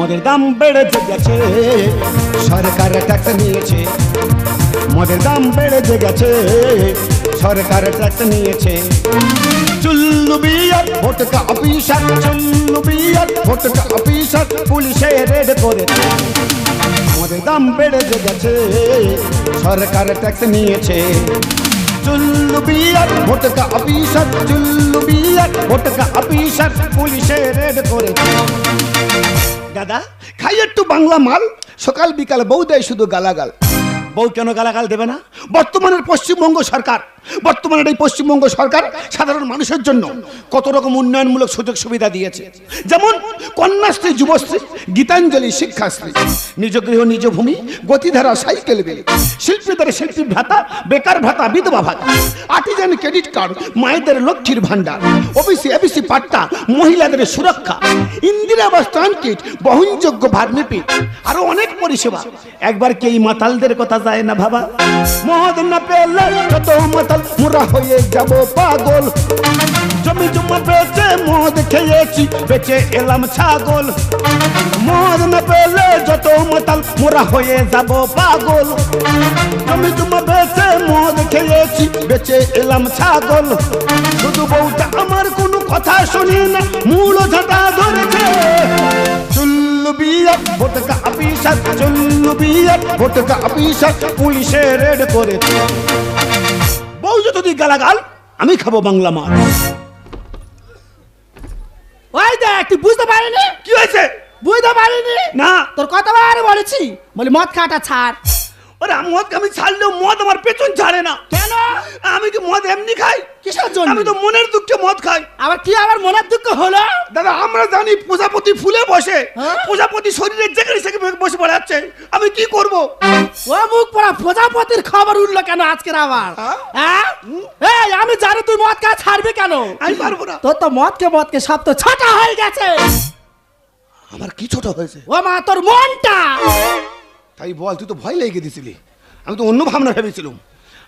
মদের দাম বেড়ে গেছে, সরকার ট্যাক্স নিয়েছে। মদের দাম বেড়ে গেছে, সরকার ট্যাক্স নিয়েছে। চুল্লু বিয়ার ভোটকা অফিসার, চুল্লু বিয়ার ভোটকা অফিসার পুলিশে রেড করেছে। মদের দাম বেড়ে গেছে, সরকার ট্যাক্স নিয়েছে। চুল্লু বিয়ার ভোটকা অফিসার, চুল্লু বিয়ার ভোটকা অফিসার পুলিশে রেড করেছে। দাদা খাই একটু বাংলা মাল, সকাল বিকাল বউ দেয় শুধু গালাগাল। বউ কেন গালাগাল দেবে না? বর্তমানের পশ্চিমবঙ্গ সরকার, বর্তমানের এই পশ্চিমবঙ্গ সরকার সাধারণ মানুষের জন্য কত রকম উন্নয়নমূলক সুযোগ সুবিধা দিয়েছে। যেমন কন্যাশ্রী, যুবশ্রী, গীতাঞ্জলি, শিক্ষাশ্রী, নিজ গৃহ নিজ ভূমি, গতিধারা সাইকেল বিল, শিল্পীদের শিল্পী ভাতা, বেকার ভাতা, বিধবা ভাতা, আর্টিজান ক্রেডিট কার্ড, মায়েদের লক্ষ্মীর ভান্ডার, ওবিসি এবিসি পাট্টা, মহিলাদের সুরক্ষা, ইন্দিরা আবাস ত্রাণ কিট, বহনযোগ্য ভার্মিপি, আরো অনেক পরিষেবা। একবার কি এই মাতালদের কথা যায় না ভাবা? মদ না পেলে যত মাতাল মোরা হয়ে যাব পাগল। জমি জমা বেচে মদ খেয়েছি, বেচে এলাম ছাগল। মদ না পেলে যত মাতাল মোরা হয়ে যাব পাগল। জমি জমা বেচে মদ খেয়েছি, বেচে এলাম ছাগল। শুধু বউটা আমার কোনো কথা শুনি না, মূল ঝাঁটা ধরেছে। চুল্লু বিয়ার ভোটকা অফিসার, চুল্লু বিয়ার ভোটকা অফিসার পুলিশে রেড করেছে। বউ যদি গালাগাল, আমি খাবো বাংলা মাল। ওই দেখ, তুই বুঝতে পারিনি? কি হয়েছে? বুঝতে পারিনি না। তোর কতবার বলেছি বলি মদ খাটা ছাড়। ওরে মদ আমি ছাড়লেও মদ আমার পেছন ছাড়ে না। কেন? আমি কি মদ এমনি খাই? কিসের জন্য? আমি তো মনের দুঃখে মদ খাই। আবার কি আবার মনের দুঃখ হলো? দাদা আমরা জানি প্রজাপতি ফুলে বসে, হ্যাঁ? প্রজাপতি শরীরে যেখানে সেখানে বসে পড়ে যাচ্ছে। আমি কি করব? ও মুখ পড়া প্রজাপতির খবর উঠলো কেন আজকের আবার? হ্যাঁ? এই আমি জানি তুই মদ খা ছাড়বি কেন। আমি পারবো না। তোর তো মদকে সব তো ছোট হয়ে গেছে। আমার কি ছোট হয়েছে? ও মা, তোর মনটা। তাই বল, তুই তো ভয় লেগে দিছিলি। আমি তো অন্য ভাবনা ভেবেছিলাম।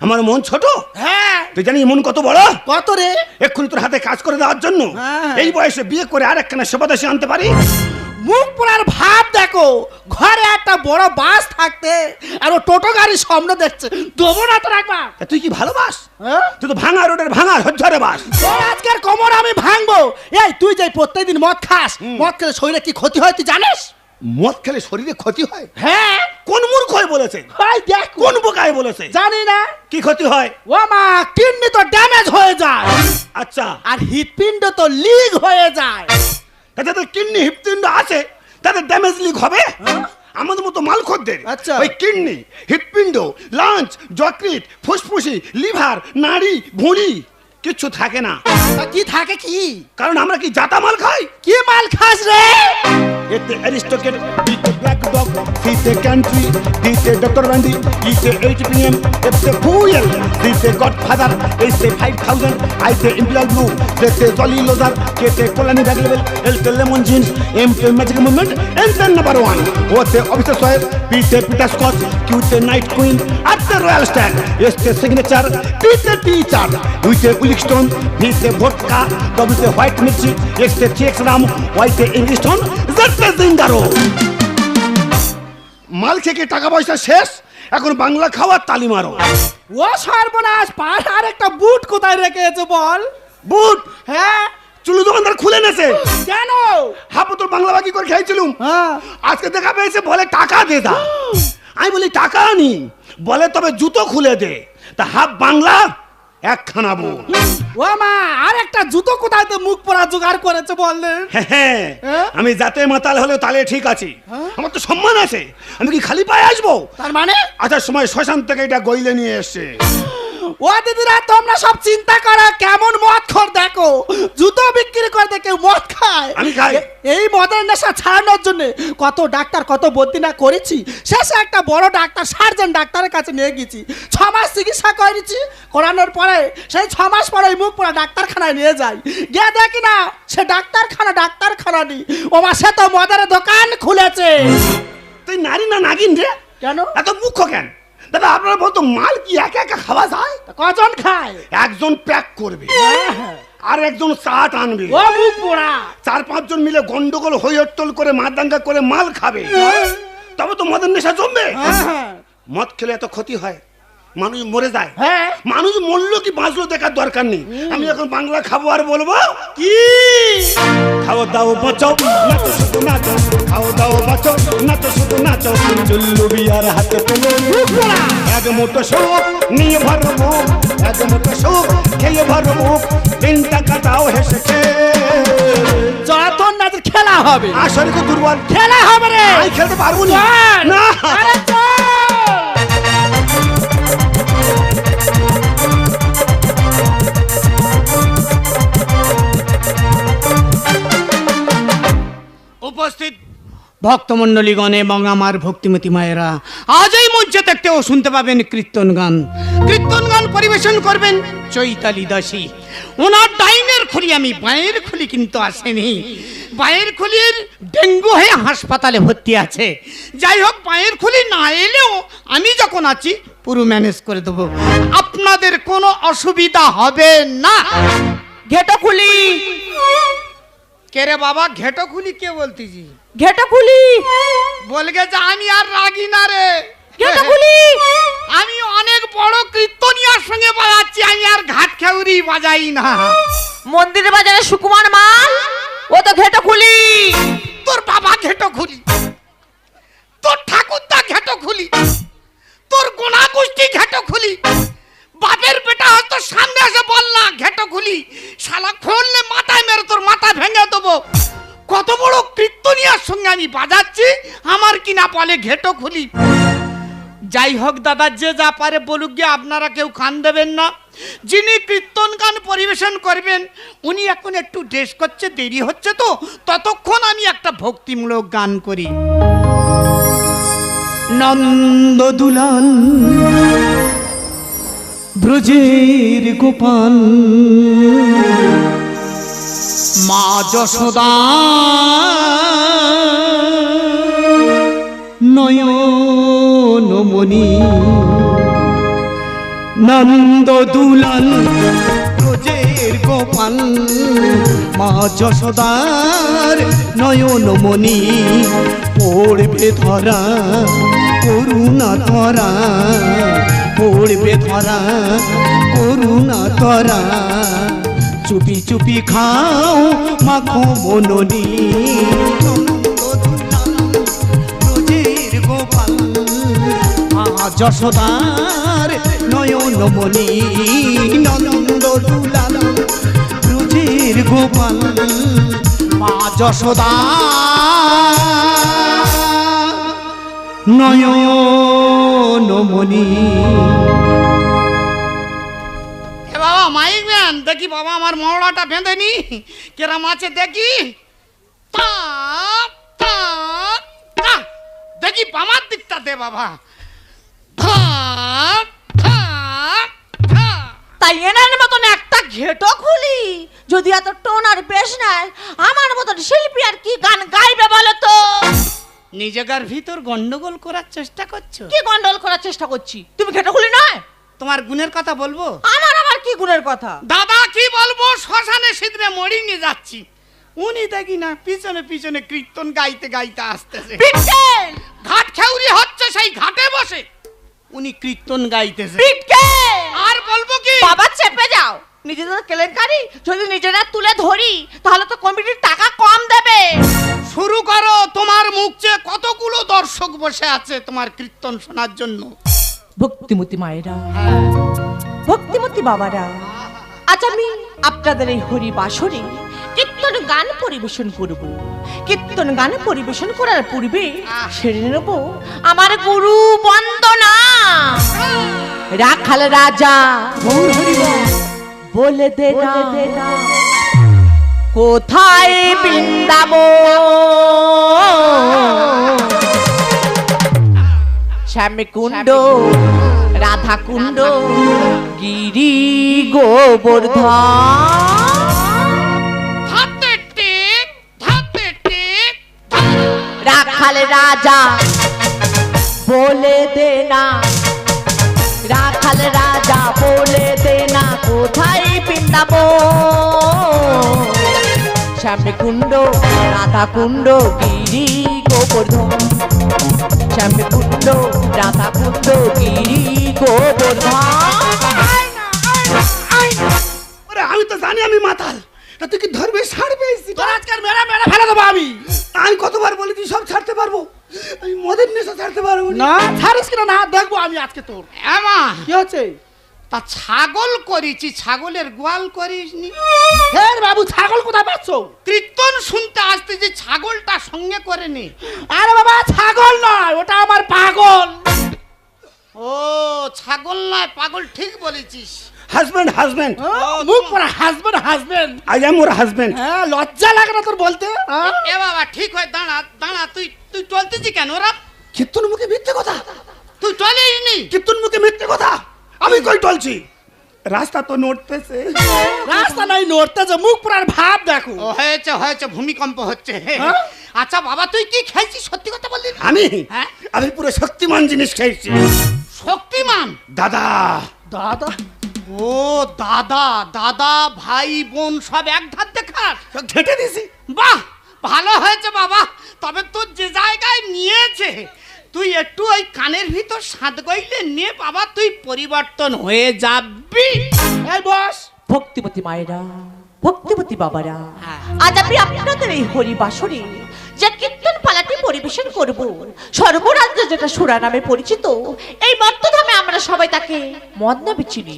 আমার মন ছোট? হ্যাঁ। তুই জানি মন কত বড়? কত রে? এক্ষুনি তোর হাতে কাজ করে দেওয়ার জন্য হ্যাঁ। এই বয়সে বিয়ে করে আর একখানা সেবাদাসী আনতে পারি। মুখ পোড়ার ভাব দেখো, ঘরে একটা বড় বাস থাকতে আর ও টোটো গাড়ির স্বপ্ন দেখছে। দেবো না তো রাখবা। তা তুই কি ভালোবাস? হ্যাঁ? তুই তো ভাঙা রোডের ভাঙা ঝরঝরে বাস। তোর আজকের কোমর আমি ভাঙবো। এই তুই যে প্রত্যেকদিন মদ খাস, মদ খেলে শরীরে কি ক্ষতি হয় তুই জানিস? মদ খেলে শরীরে ক্ষতি হয়? হ্যাঁ। কোন মূর্খ হয়ে বলেছে? ওই দেখ, কোন বোকায় বলেছে? জানি না। কি ক্ষতি হয়? ও মা, কিডনি তো ড্যামেজ হয়ে যায়, আচ্ছা। আর হৃৎপিণ্ড তো লিক হয়ে যায়। তা যাদের কিডনি হৃৎপিণ্ড আছে তাদের ড্যামেজ লিক হবে? আমাদের মতো মালখদ্দের আচ্ছা। ওই কিডনি, হৃৎপিণ্ড, লাঞ্চ, যকৃৎ, ফুসফুসি, লিভার, নাড়ি, ভুঁড়ি কিচ্ছু থাকে না। তা কি থাকে? কি কারণ আমরা কি জাতা মাল খাই? কি মাল খাস রে? এতে অ্যারিস্টোকেট, বিতে ব্ল্যাক ডগ, সিতে ক্যান্ট্রি, দিতে ডক্টর ব্যান্ডি, ইতে 8 PM, এতে ফুয়েল, দিতে গডফাদার, এতে 5000, আইতে ইম্পিরিয়াল ব্লু, দিতে জলি লোজার, কেতে কোলানি ব্যাগ লেভেল, এলতে লেমন জিন্স, এমতে ম্যাজিক মুভমেন্ট, এনতে নাম্বার 1, ওতে অফিসার সাহেব, পিতে পিটার স্কচ, কিউতে নাইট কুইন, আতে রয়্যাল স্ট্যাগ, এতে সিগনেচার, পিতে টিচার, উইতে উলিকস্টোন, ভিতে ভোটকা, ডব্লিউতে হোয়াইট মির্চি, এতে চেক্স রাম, ওয়াইতে ইংলিশটন, জেতে জিঙ্গারো। মাল খেয়ে টাকা পয়সা শেষ, এখন বাংলা খাওয়ার তালি মারো। ও সর্বনাশ, পাশ আর একটা বুট কোথায় রেখেছে বল? বুট? হ্যাঁ। চুলু দোকানদার খুলে নেছে। কেন? হাপু তোর বাংলা বাকি করে খেয়েছিলুম, হ্যাঁ। আজকে দেখা পেয়েছে বলে টাকা দে দা। আমি বলি টাকা আনি, বলে তবে জুতো খুলে দে। তা হাফ বাংলা একখানা বুট। ও মা, আর একটা জুতো কোথায় তো মুখ পরা জোগাড় করেছে বললে? হ্যাঁ, আমি যাতে মাতাল হলেও তালে ঠিক আছি, আমার তো সম্মান আছে। আমি কি খালি পায়ে আসবো? তার মানে আসার সময় শ্মশান থেকে এটা গইলে নিয়ে এসছে। ও দিদিরা, তোমরা সব চিন্তা করো কেমন মদ খোর দেখো, জুতো বিক্রি করতে কেউ মদ খায়? আমি খাই। এই মদের নেশা ছাড়ানোর জন্য কত ডাক্তার কত বদ্যি না করেছি, শেষে একটা বড় ডাক্তার সার্জন ডাক্তারের কাছে নিয়ে গেছি। 6 মাস চিকিৎসা করেছি, করানোর পরে সেই 6 মাস পরে মুখ পড়া ডাক্তারখানায় নিয়ে যাই। গিয়ে দেখি না সে ডাক্তারখানা নেই, ও মা সে তো মদের দোকান খুলেছে। তুই নারী না নাগিন রে? কেন এত মুখ্য কেন? দাদা আপনারা বলতো মাল কি একা একা খাওয়া যায়? কজন খায়? একজন প্যাক করবে, আর একজন চাট আনবে। ও মুখ পোড়া। 4-5 জন মিলে গন্ডগোল হইহট্টল করে মাদাঙ্গা করে মাল খাবে, তবে তো মদের নেশা জমবে। হ্যাঁ মদ খেলে এত ক্ষতি হয়, মানুষ মরে যায়। হ্যাঁ মানুষ মরলো কি বাঁচলো দেখার দরকার নেই। আমি এখন বাংলা খাবো আর বলবো কি খাও দাও বাঁচাও না তো শুধু নাচো, খাও দাও বাঁচাও না তো শুধু নাচো। চুল্লু বিয়ার হাতে পেলে এক মুঠো সুখ নিয়ে ভরো মুখ, এক মুঠো সুখ খেয়ে ভরো মুখ, দিনটা কাটাও হেসেছে। যতন নাচের খেলা হবে। আসলে তো দুর্বল খেলা হবে রে। আমি খেলতে পারবো না। চল। না আরে চল। উপস্থিত ভক্তমণ্ডলীগণ এবং আমার ভক্তিমতী মায়েরা, আজ এই মঞ্চে দেখতেও শুনতে পাবেন কীর্তন গান। কীর্তন গান পরিবেশন করবেন চৈতালি দাসী। ওনার ডাইনের খুলি, আমি বাঁয়ের খুলি কিন্তু আসেনি। বাঁয়ের খুলির ডেঙ্গু হয়ে হাসপাতালে ভর্তি আছে। যাই হোক, বাঁয়ের খুলি না এলেও আমি যখন আছি পুরো ম্যানেজ করে দেবো, আপনাদের কোনো অসুবিধা হবে না। ঘেটো খুলি, কে রে বাবা? ঘেটো খুলি কে বলতেছি? ঘেটো খুলি, বলগে যে আমি আর রাগি না রে। ঘেটো খুলি। আমি অনেক বড় কীর্তনিয়ার সঙ্গে বাজাচ্ছি, আমি আর ঘাট খেউরি বাজাই না। মন্দিরে বাজারে সুকুমার মাল, ও তো ঘেটো খুলি। তোর বাবা ঘেটো খুলি, তোর ঠাকুরদা ঘেটো খুলি, তোর গোনা গোষ্ঠী ঘেটো খুলি। বাপের বেটা হয়তো সামনে এসে বল না ঘেটো খুলি, শালা খুললে মাথায় মেরে তোর মাথা ভেঙে দেবো। কত বড় কীর্তনিয়ার সঙ্গে আমি বাজাচ্ছি, আমার কি না বলে ঘেটো খুলি। যাই হোক দাদা, যে যা পারে বলুক গিয়ে, আপনারা কেউ কান দেবেন না। যিনি কীর্তন গান পরিবেশন করবেন উনি এখন একটু ড্রেস করছে, দেরি হচ্ছে, তো ততক্ষণ আমি একটা ভক্তিমূলক গান করি। নন্দ দুলাল ব্রজের গোপাল, মা যশোদা নয়নমণি। নন্দ দুলাল ব্রজের গোপাল, মা যশোদার নয়নমণি। পড়বে ধরা করুণা ধরা, পড়বে ধরা করুণা ধরা। চুপি চুপি খাও মাখো মননি। ব্রজের গোপাল, মা যশোদার নয়নমণি। নন্দ দুলাল ব্রজের গোপাল, মা যশোদা নয়নমণি। বাবা মাইক ম্যান, দেখি বাবা আমার মহড়াটা বেঁধেনি কেরাম আছে দেখি। দেখি বামার দিকটা দে বাবা। তাই এনার মতন একটা ঘেটো খুলি যদি এত টোন আর বেশ নাই, আমার মতন শিল্পী আর কি গান গাইবে বলো তো? নিজেকার ভিতর গন্ডগোল করার চেষ্টা করছো? কি গন্ডগোল করার চেষ্টা করছি? তুমি ঘেটো খুলি নয়? তোমার গুণের কথা বলবো? আমার আবার কি গুণের কথা? দাদা কি বলবো, শ্মশানে সিঁদরে মরি নিয়ে যাচ্ছি, উনি দেখি না পিছনে পিছনে কীর্তন গাইতে গাইতে আসতেছে। পিটকেল ঘাট খেউরি হচ্ছে, সেই ঘাটে বসে উনি কীর্তন গাইতেছে। পিটকেল আর বলবো কি বাবা, চেপে যাও। নিজেদের কেলেঙ্কারি যদি নিজেরা তুলে ধরি তাহলে তো কমিটির টাকা কম দেবে। শুরু করো, তোমার মুখ চেয়ে কতগুলো দর্শক বসে আছে তোমার কীর্তন শোনার জন্য। ভক্তিমতী মায়েরা, ভক্তিমতী বাবারা, আজ আমি আপনাদের এই হরি বাসরে কীর্তন গান পরিবেশন করব। কীর্তন গান পরিবেশন করার পূর্বে সেরে নেব আমার গুরু বন্দনা। রাখাল রাজা বলে দে না কোথায় বৃন্দাবন, শ্যামে কুণ্ড রাধা কুণ্ড গিরি গোবর্ধন। রাখাল রাজা বলে দে না, রাখাল রাজা বলে দে না কোথায় বৃন্দাবন। শ্যামে কুণ্ড রাধা কুণ্ড গিরি গোবর্ধন শ্যামে কুণ্ড রাধা কুণ্ড গিরি গোবর্ধন। ওরে আমি তো জানি আমি মাতাল, তা তুই কি ধরবে ছাড়বে? তোর আজকাল মেরা মেরা ফেলে দেবো আমি। আমি কতবার বলেছি সব ছাড়তে পারবো, আমি মদের নেশা ছাড়তে পারবো না। না ছাড়িস কিনা না দেখবো আমি আজকে তোর এমা কি হচ্ছে। তা ছাগল করেছি, ছাগলের গোয়াল করিসনি? ফের বাবু ছাগল কোথায় পাচ্ছ? কীর্তন শুনতে আসতে যে ছাগলটা সঙ্গে করে নি। আরে বাবা ছাগল নয়, ওটা আমার পাগল। ও ছাগল নয় পাগল, ঠিক বলেছিস। হাজবেন্ড হাজবেন্ড, মুখ পড়া husband husband. I am or husband. হ্যাঁ লজ্জা লাগে না তোর বলতে? হ্যাঁ? এ বাবা ঠিক হয়, দাঁড়া দাঁড়া, তুই তুই চলতেছি কেন? ওরা কীর্তন মুখে মিথ্যে কথা, তুই চলিস নি? কীর্তন মুখে মিথ্যে কথা, আমি কই টলছি? রাস্তা তো নড়তেছে। রাস্তা নাই নড়তে, যে মুখ পড়ার ভাব দেখো। ও হয়েছে হয়েছে, ভূমিকম্প হচ্ছে। হ্যাঁ? আচ্ছা বাবা তুই কি খাইছিস সত্যি কথা বললি? আমি হ্যাঁ? আমি পুরো শক্তিমান জিনিস খাইছি। শক্তিমান দাদা দাদা ও দাদা, দাদা ভাই বোন সব এক ধার দেখাস? সব ঝেঁটে দিছি। বাহ ভালো হয়েছে বাবা, তবে তোর যে জায়গায় নিয়েছে তুই একটু ওই কানের ভিতর সাত গইলে নিয়ে বাবা তুই পরিবর্তন হয়ে যাবি। এই বস। ভক্তিমতী মায়েরা, ভক্তিমতী বাবারা, হ্যাঁ। আজ আমি আপনাদের এই হরি বাসরে যে কীর্তন পালাটি পরিবেশন করব, সর্বরাজ্যে যেটা সুরা নামে পরিচিত, এই মত্তধামে আমরা সবাই তাকে মদ নামে চিনি।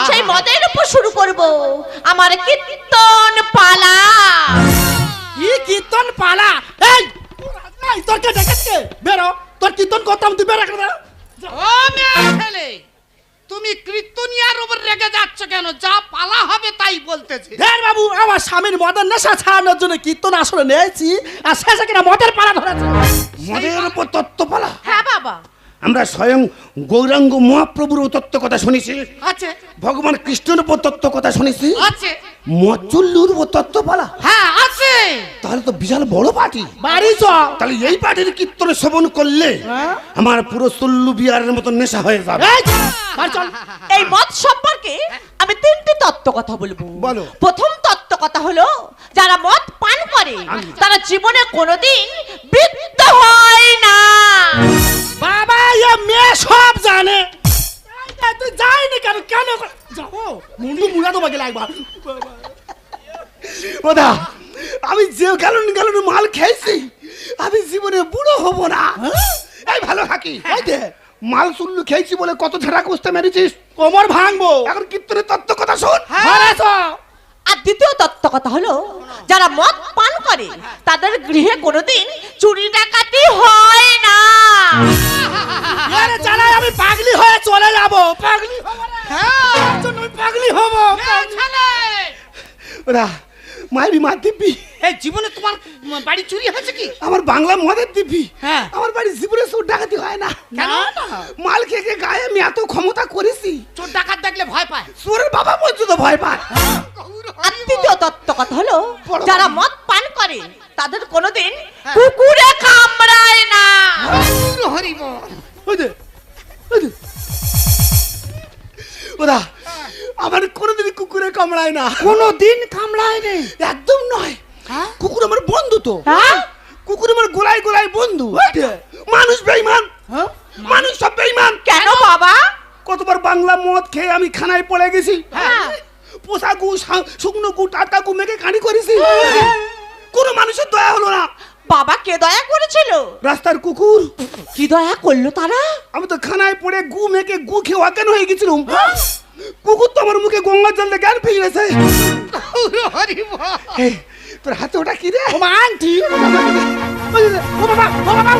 সেই মদের উপর শুরু করব আমার কীর্তন পালা। কি কীর্তন পালা? এই এই তোর কে ডেকেছে? বেরো, তোর কীর্তন করতাম, তুই বেরো এখান থেকে। ও মেয়ে ছেলে, তুমি কীর্তনিয়ার উপর রেগে যাচ্ছ কেন? যা পালা হবে তাই বলতেছে। ধের বাবু, আমার স্বামীর মদের নেশা ছাড়ানোর জন্য কীর্তন আসলে নিয়েছি, আর শেষে কিনা মদের পালা ধরেছে। মদের উপর তত্ত্বপালা। হ্যাঁ বাবা, আমরা স্বয়ং গৌরাঙ্গ মহাপ্রভুর তত্ত্ব কথা শুনেছি, আছে ভগবান কৃষ্ণের উপর তত্ত্ব কথা শুনেছি, আছে মচুল্লুর উপর তত্ত্বপালা। হ্যাঁ আছে। তাহলে তো বিশাল বড় পার্টি। বাড়ি চ। তাহলে এই পার্টির কীর্তন শ্রবণ করলে হ্যাঁ? আমার পুরো চুল্লু বিয়ারের মতো নেশা হয়ে যাবে। এই বাড়ি চল। এই মদ সম্পর্কে আমি তিনটি তত্ত্ব কথা বলবো। বলো। প্রথম তত্ত্ব কথা হলো, যারা মদ পান করে তারা জীবনে কোনোদিন বৃদ্ধ হয় না। বাবা এ মেয়ে সব জানে। এই, তুই যাইনি কেন? কেন যাবো? মুন্ডু মুড়া তোমাকে লাগবা। ওদা আমি যে গ্যালন গ্যালন মাল খেয়েছি, আমি জীবনে বুড়ো হব না। এই ভালো থাকি। এই দে মাল চুল্লু খেয়েছি বলে কত ঝেড়া কুস্তে মেরেছিস, কোমর ভাঙবো। এখন কীর্তনের তত্ত্ব কথা শোন। ঘরে চ। আর দ্বিতীয় তত্ত্ব কথা হলো, যারা মদ পান করে তাদের গৃহে কোনোদিন চুরি ডাকাতি হয় না। আরে জানাই আমি পাগলি হয়ে চলে যাব। পাগলি হব না। হ্যাঁ তার জন্য আমি পাগলি হব। মেয়ে ছেলে, ওরা মায়েরই মা দিব্যি, এই জীবনে তোমার বাড়ি চুরি হয়েছে কি? আমার বাংলা মদের দিব্যি। হ্যাঁ। আমার বাড়ি জীবনে চোর ডাকাতি হয় না। কেন? মাল খেয়ে খেয়ে গায়ে আমি এত ক্ষমতা করেছি, চোর ডাকাত দেখলে ভয় পায়। চোরের বাবা পর্যন্ত ভয় পায়। আর তৃতীয় তত্ত্ব কথা হলো, বলো। যারা মদ পান করে তাদের কোনোদিন কুকুরে কামড়ায় না। হরি বল। ওই দে, ওই দে। ওরা আমার কোনোদিন কুকুরে কামড়ায় না। কোনোদিন কামড়ায় নে। একদম নয়। কুকুর আমার বন্ধু তো। হ্যাঁ? কুকুর আমার গোলায় গোলায় বন্ধু। মানুষ বেঈমান, হ্যাঁ? মানুষ সব বেঈমান। কেন বাবা? কতবার বাংলা মদ খেয়ে আমি খানায় পড়ে গেছি। হ্যাঁ। পোষা গু, শুকনো গু, টাটকা গু মেখে কানি করেছি, কোনো মানুষের দয়া হলো না। বাবা কে দয়া করেছিল? রাস্তার কুকুর। কি দয়া করলো তারা? আমি তো খানায় পড়ে গু মেখে গু খেয়ে অজ্ঞান হয়ে গেছিলাম। কুকুর তো আমার মুখে গঙ্গার জল দিয়ে জ্ঞান ফিরেছে। হরি বল। এই, তোর হাতে ওটা কি রে? ও মা আন্টি। ও বাবা, ও বাবা,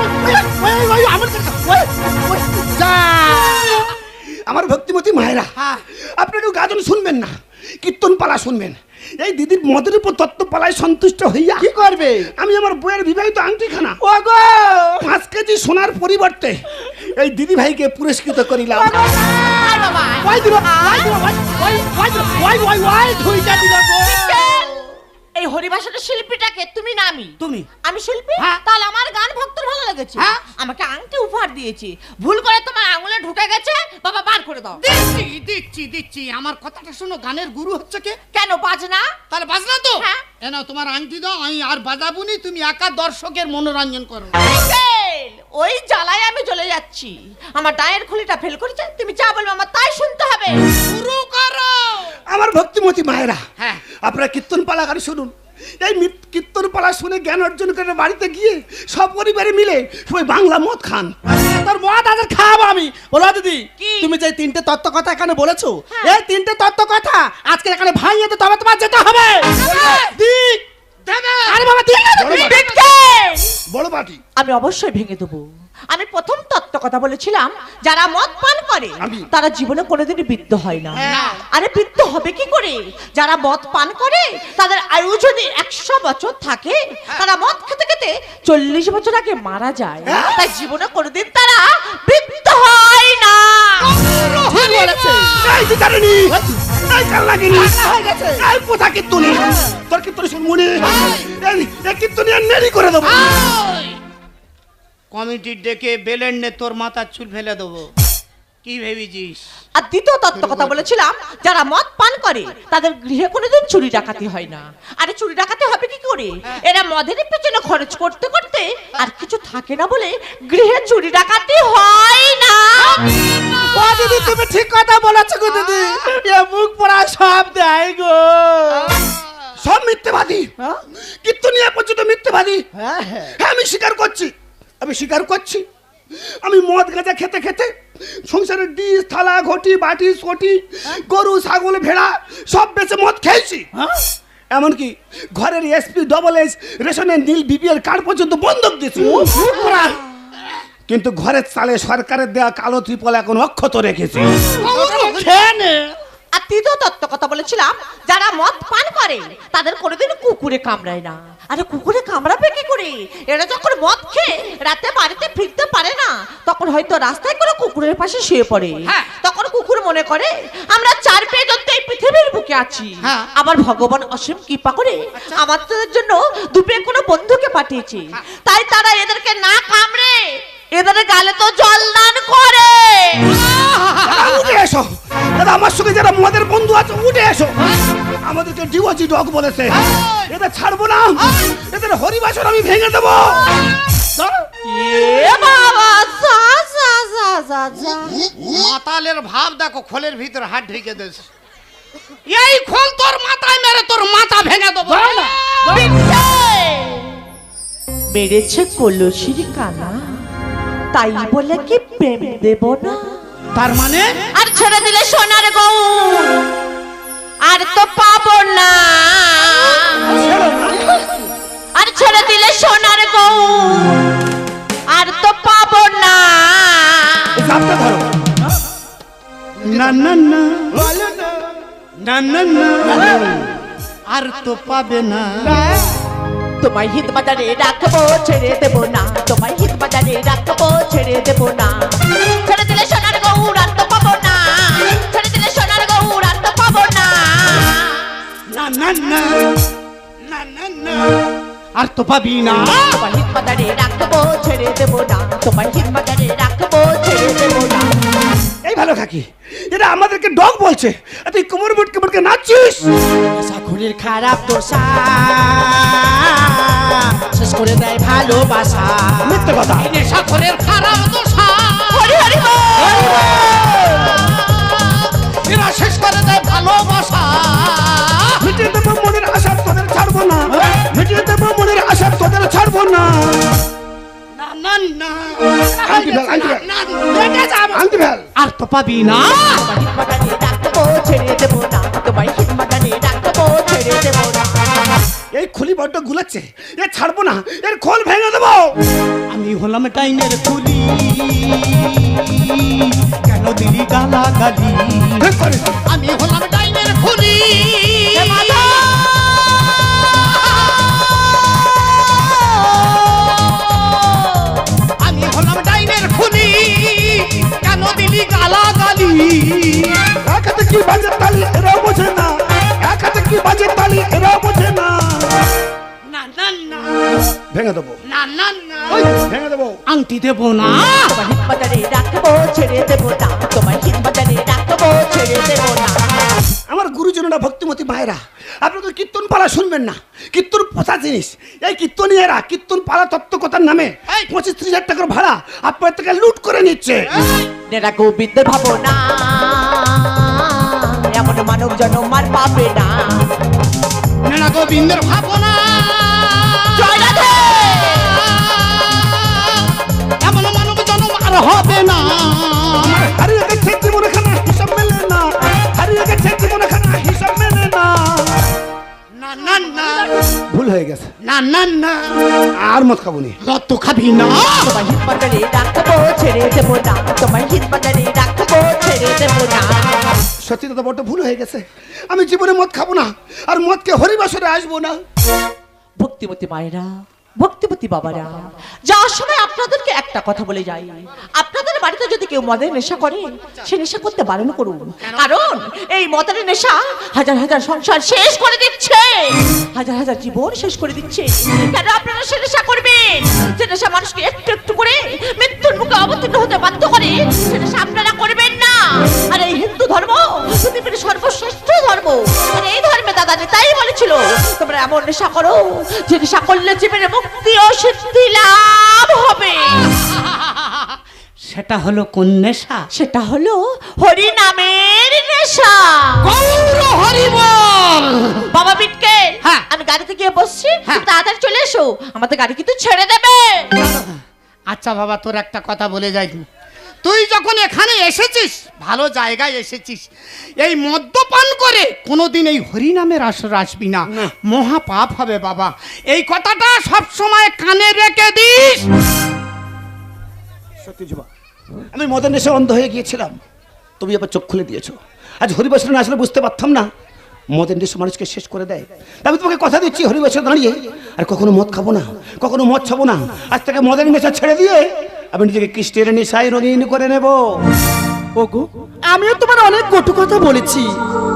ওই আমার কাছে ওই যা। আমার ভক্তিমতী মায়েরা, আপনি একটু গাজন শুনবেন না, কীর্তন পালা শুনবেন। এই দিদির মদের উপর তত্ত্ব পালায় সন্তুষ্ট হইয়া কি করবে? আমি আমার বইয়ের বিবাহিত আংটিখানা ও গো 5 কেজি সোনার পরিবর্তে এই দিদি ভাইকে পুরস্কৃত করিলাম। ওই দিল, ওই দিল, ওই ধুইটা দিল গো। এই এই হরিবাসনের শিল্পীটাকে তুমি না আমি? তুমি। আমি শিল্পী? হ্যাঁ। তাহলে আমার গান ভক্তর ভালো লেগেছে। হ্যাঁ। আমাকে আংটি উপহার দিয়েছে, ভুল করে তোমার আঙুলে ঢুকে গেছে, বাবা বার করে দাও। দিচ্ছি আমার কথাটা শোনো, গানের গুরু হচ্ছে কে? কেন বাজনা? তাহলে বাজনা তো। হ্যাঁ। এ নাও তোমার আংটি দাও, আমি আর বাজাবুনি, তুমি একা দর্শকের মনোরঞ্জন করো। ফেল! ওই জ্বালায় আমি জ্বলে যাচ্ছি। আমার ডায়ের খুলিটা ফেল করেছে, তুমি যা বলবে আমার তাই শুনতে হবে। শুরু করো। আমার ভক্তিমতী মায়েরা, হ্যাঁ। আপনারা কীর্তন পালা গান শুনুন। এই কীর্তন পালা শুনে জ্ঞান অর্জন করে বাড়িতে গিয়ে সব পরিবারে মিলে সবাই বাংলা মদ খান। তোর মদ আজ খাবো আমি। বলো দিদি, কি? তুমি যে তিনটে তত্ত্ব কথা এখানে বলেছো, হ্যাঁ। এই তিনটে তত্ত্ব কথা আজকে এখানে ভাঙিয়ে তো তবে তোমার যেতে হবে। দিক। দেবে। আরে বাবা দিক না, বলো দিক। বাবা। দেখতে! বড় পার্টি আমি অবশ্যই ভেঙে দেবো। আমি প্রথম তত্ত্ব কথা বলেছিলাম, যারা মদ পান করে আমি। তারা জীবনে কোনোদিনই বৃদ্ধ হয় না। হ্যাঁ। আরে বৃদ্ধ হবে কি করে? যারা মদ পান করে তাদের আয়ু যদি 100 বছর থাকে, তারা মদ খেতে খেতে 40 বছর আগে মারা যায়। তাই জীবনে কোনোদিন তারা বৃদ্ধ হয় না। ঠিক বলেছে। এই বিচারণী, এই কাল্লাগিরি, হয়ে গেছে। এই পোথা কীর্তনী, তোর কীর্তনী শুনমুনি, এই কীর্তনী আর নেড়ি করে দেবো। কমিটির ডেকে বেলেন নে তোর মাথার চুল ফেলে দেবো। কি ভেবেছিস? আর দ্বিতীয় তত্ত্ব কথা বলেছিলাম, যারা মদ পান করে তাদের গৃহে কোনোদিন চুরি ডাকাতি হয় না। আরে চুরি ডাকাতি হবে কি করে? এরা মদের পেছনে খরচ করতে করতে আর কিছু থাকে না বলে গৃহে চুরি ডাকাতি হয় না। ও দিদি, তুমি ঠিক কথা বলেছো গো দিদি। এ মুখ পড়া সব দেয় গো। সব মিথ্যেবাদী, হ্যাঁ? কীর্তনী এ পর্যন্ত মিথ্যেবাদী। হ্যাঁ, হ্যাঁ। হ্যাঁ, আমি স্বীকার করছি, আমি মদ গাঁজা খেতে খেতে সংসারের ডিশ থালা ঘটি বাটি সটি গরু ছাগল ভেড়া সব বেচে মদ খেয়েছি। হ্যাঁ? এমনকি ঘরের এসপি ডবল এস রেশনের নীল বিপিএল কার্ড পর্যন্ত বন্ধক দিয়েছি। কিন্তু ঘরের চালে সরকারের দেওয়া কালো ত্রিপল এখন অক্ষত রেখেছি। খেয়ে নে। আর তৃতীয় তত্ত্ব কথা বলেছিলাম, যারা মদ পান করে তাদের কোনোদিন কুকুরে কামড়ায় না। আরে কুকুরে কামড়াবে কি করে? এরা যখন মদ খেয়ে রাতে বাড়িতে ফিরতে পারে না, তখন হয়তো রাস্তায় কোনো কুকুরের পাশে শুয়ে পড়ে। হ্যাঁ। তখন কুকুর মনে করে আমরা 4 পেয়ে যত এই পৃথিবীর বুকে আছি। হ্যাঁ। আমার ভগবান অসীম কৃপা করে আমাদের জন্য দুপে কোনো বন্ধুকে পাঠিয়েছে। তাই তারা এদেরকে না কামড়ে এদের গালে তো জল দান করে। উঠে এসো দাদা, আমার সঙ্গে যারা মদের বন্ধু আছে উঠে এসো। আমাদেরকে ডিওজি ডগ বলেছে, এদের ছাড়বো না, এদের হরিবাসর আমি ভেঙে দেবো। এ বাবা, যা যা যা যা যা। মাতালের ভাব দেখো, খোলের ভিতর হাত ঢুকে দিয়েছে। এই খোল তোর মাথায় মেরে তোর মাথা ভেঙে দেবো। বেড়েছে কলসির কানা, তাই বলে কি প্রেম দেব না? তার মানে আর ছেড়ে দিলে সোনার গৌর আর তো পাবো না। আর ছেড়ে দিলে সোনার গৌর আর তো পাবো না। চাপটা ধরো। না না না না না না, আর তো পাবে না। তোমায় হিত বাজারে রাখবো, ছেড়ে দেবো না। তোমায় হিত বাজারে রাখবো, ছেড়ে দেবো না। ছেড়ে দিলে সোনার গৌর আর তো পাবো না। ছেড়ে দিলে সোনার গৌর আর তো পাবো না। না না না না না না, আর তো পাবি না। তোমায় হিত বাজারে রাখবো, ছেড়ে দেবো না। তোমায় হিত বাজারে রাখবো, ছেড়ে দেবো না। এই ভালো থাকি, এরা আমাদেরকে ডগ বলছে, আর তুই কোমর মুটকে মুটকে নাচছিস। শরীর খারাপ দোষা শেষ করে দেয় ভালোবাসা। মিথ্যে কথা। নেশাখোরের খারাপ দোষা হরি হরি বল। এরা শেষ করে দেয় ভালোবাসা। মিটিয়ে দেবো মনের আশা, তোদের ছাড়বো না। মিটিয়ে দেবো মনের আশা, তোদের ছাড়বো না। না না না, আনতি ফেল, আনতি ফেল, না, না, আনতি ফেল। আর তো পাবি না। তোমায় হিত বাজারে রাখবো, ছেড়ে দেবো না। তোমায় হিত বাজারে রাখবো, ছেড়ে দেবো না। এই খুলি বড্ড গুলাচ্ছে, এ ছাড়বো না, এর খোল ভেঙে দেবো। আমি হলাম টাইনের খুলি, কেন দিলি গালাগালি? আমি হলাম ডাইনের খুলি। আমি হলাম ডাইনের খুলি, কেন দিলি গালাগালি? এক হাতে কি বাজে তালি এরা বোঝে না, এক হাতে কি বাজে তালি এরা বোঝে না। ভেঙে দেবো, না না না ওই ভেঙে দেবো। আংটি দেবো না। তোমার হিত বাজারে রাখবো ছেড়ে দেবো না, তোমার হিত বাজারে রাখবো ছেড়ে দেবো না। আমার গুরুজনেরা ভক্তিমতী মায়েরা, আপনাদের কীর্তন পালা শুনবেন না, কীর্তন পোষা জিনিস। এই কীর্তনীয়রা কীর্তন পালা তত্ত্বকথার নামে এই! 25-30 হাজার টাকার ভাড়া আপনার থেকে লুট করে নিচ্ছে। নেরা গোবিন্দ ভাবো না, এমন মানব জন্ম আর পাবে না। নেনা গোবিন্দের ভাবনা জয় রাধে। এমন মানব জন্ম আর হবে না। হারিয়ে গেছে জীবনখানা, হিসাব মেলে না, হারিয়ে গেছে জীবনখানা, হিসাব মেলে না। না না না ভুল হয়ে গেছে, না না না আর মদ খাবো নি। মদ তো খাবি না। তোমার হিত বাজারে রাখবো ছেড়ে দেবো না, তোমার হিত বাজারে রাখবো ছেড়ে দেবো না। সত্যি দাদা বড্ড ভুল হয়ে গেছে, আমি জীবনে মদ খাবো না, আর মদকে হরিবাসরে আসবো না। ভক্তিমতী মায়েরা, ভক্তিমতী বাবারা, যাওয়ার সময় আপনাদেরকে একটা কথা বলে যাই, আপনাদের বাড়িতে যদি কেউ মদের নেশা করে, সে নেশা করতে বারণ করুন। কারণ এই মদের নেশা হাজার হাজার সংসার শেষ করে দিচ্ছে, হাজার হাজার জীবন শেষ করে দিচ্ছে। কেন আপনারা সে নেশা করবেন? যে নেশা মানুষকে একটু একটু করে মৃত্যুর মুখে অবতীর্ণ হতে বাধ্য করে, সে নেশা আপনারা করবেন না। আর এই হিন্দু ধর্ম পৃথিবীর সর্বশ্রেষ্ঠ ধর্ম, আর এই ধর্মে দাদা নেতাই বলেছিল তোমরা এমন নেশা করো যে নেশা করলে জীবনে মুক্তি ও সিদ্ধি লাভ হবে। সেটা হলো কোন নেশা? সেটা হলো হরি নামের নেশা। গৌর হরি বল। বাবা বিটকে, হ্যাঁ। আমি গাড়িতে গিয়ে বসছি, হ্যাঁ। তুমি তাড়াতাড়ি চলে এসো, আমাদের গাড়ি কিন্তু ছেড়ে দেবে। আচ্ছা বাবা, তোর একটা কথা বলে যাই, তুই যখন এখানে এসেছিস, ভালো জায়গায় এসেছিস, এই মদ্যপান করে কোনোদিন এই হরিনামের আসর আসবি না, মহা পাপ হবে বাবা। এই কথাটা সব সময় কানে রেখে দিস। সত্যি যুবা, আমি মদের নেশে অন্ধ হয়ে গিয়েছিলাম, তুমি আবার চোখ খুলে দিয়েছো। আজ হরিবাসরে না আসলে বুঝতে পারতাম না মদের নেশা মানুষকে শেষ করে দেয়। আমি তোমাকে কথা দিচ্ছি, হরিবাসরে দাঁড়িয়ে আর কখনো মদ খাবো না, কখনো মদ খাবো না। আজ থেকে মদের নেশা ছেড়ে দিয়ে আমি নিজেকে কৃষ্ণের নেশায় রঙিন করে নেব। ওগো, আমিও তোমার অনেক কটু কথা বলেছি,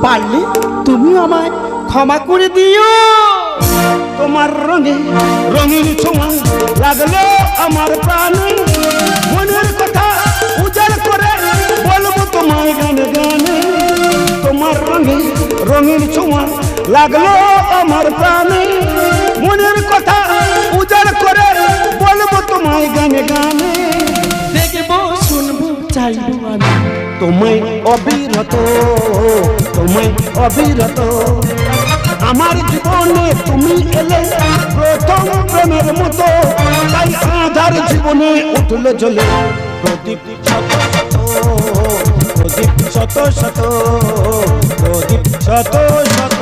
পারলে তুমি আমায় ক্ষমা করে দিও। তোমার রঙে রঙিন ছোঁয়া লাগলো আমার প্রাণে, মনের কথা উজাড় করে বলবো তোমায় গানে গানে। তোমার রঙে রঙিন ছোঁয়া লাগলো আমার প্রাণে, মনের কথা উজাড় করে বলবো তোমায় গানে গানে। দেখবো শুনবো চাইবো আমি তোমায় অবিরত, তোমায় অবিরত। আমার জীবনে তুমি এলে প্রথম প্রেমের মতো, তাই আধার জীবনে উঠলো জ্বলে প্রদীপ শত শত, প্রদীপ শত শত, প্রদীপ শত শত।